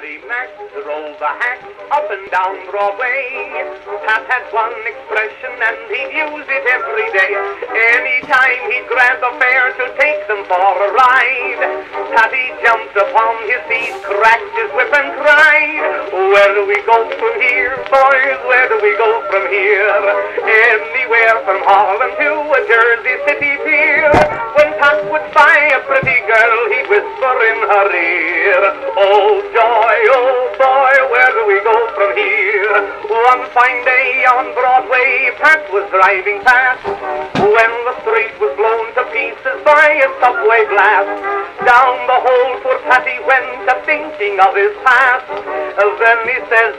Paddy Mac drove a hack up and down Broadway. Pat had one expression and he'd use it every day. Anytime he'd grab the fare to take them for a ride, Paddy jumped upon his seat, cracked his whip and cried, "Where do we go from here, boys? Where do we go from here? Anywhere from Holland to a Jersey City pier." When Pat would spy a pretty girl, he'd whisper in her ear, "Oh joy, oh boy, where do we go from here?" One fine day on Broadway, Pat was driving past, when the street was blown to pieces by a subway blast. Down the hole poor Patty went, a-thinking of his past. Then he says,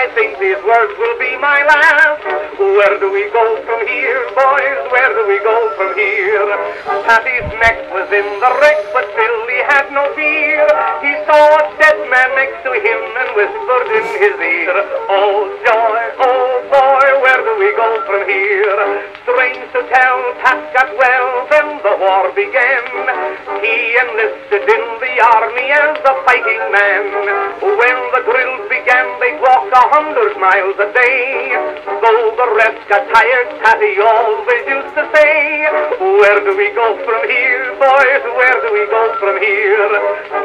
"I think these words will be my last. Where do we go from here, boys? Where do we go from here?" Patty's neck was in the wreck, but still he had no fear. He saw a dead man next to him and whispered in his ear, "Oh joy, oh boy, where do we go from here?" Strange to tell, Pat got well, then the war began. He enlisted in the army as a fighting man. When the drills began, they'd walk 100 miles a day. Though the rest got tired, Patty always used to say, "Where do we go from here, boys? Where do we go from here?"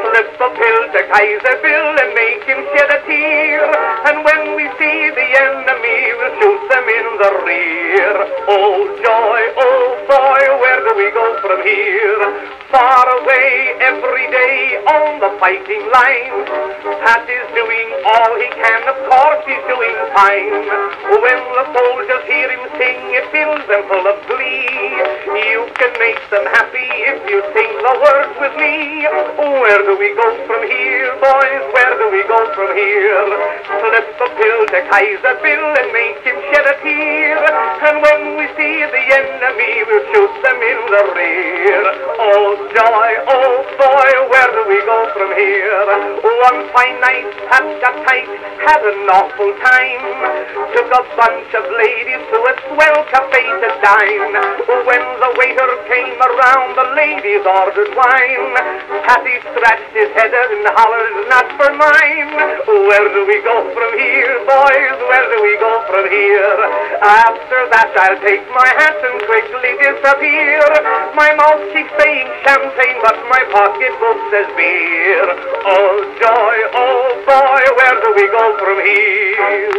Slip a pill to Kaiser Bill and make him shed a tear. And when we see the enemy, we'll shoot them in the rear. Oh joy, oh boy, where do we go from here? Far away every day on the fighting line, Pat is doing all he can, of course he's doing fine. When the soldiers hear him sing, it fills them full of glee. You can make them happy if you sing the words with me. Where do we go from here, boys? Where do we go from here? Slip a pill to Kaiser Bill and make him shed a tear. And when we see the enemy, we'll shoot them in the rear. Oh joy, oh boy, where do we go from here? One fine night, Pat got tight, had an awful time. Took a bunch of ladies to a swell cafe to dine. When the waiter came around, the ladies ordered wine. Patty scratched his head and hollered, "Not for mine." Where do we go from here, boys? Where do we go from here? After that I'll take my hat and quickly disappear. My mouth keeps saying champagne, but my pocketbook says beer. Oh joy, oh boy, where do we go from here?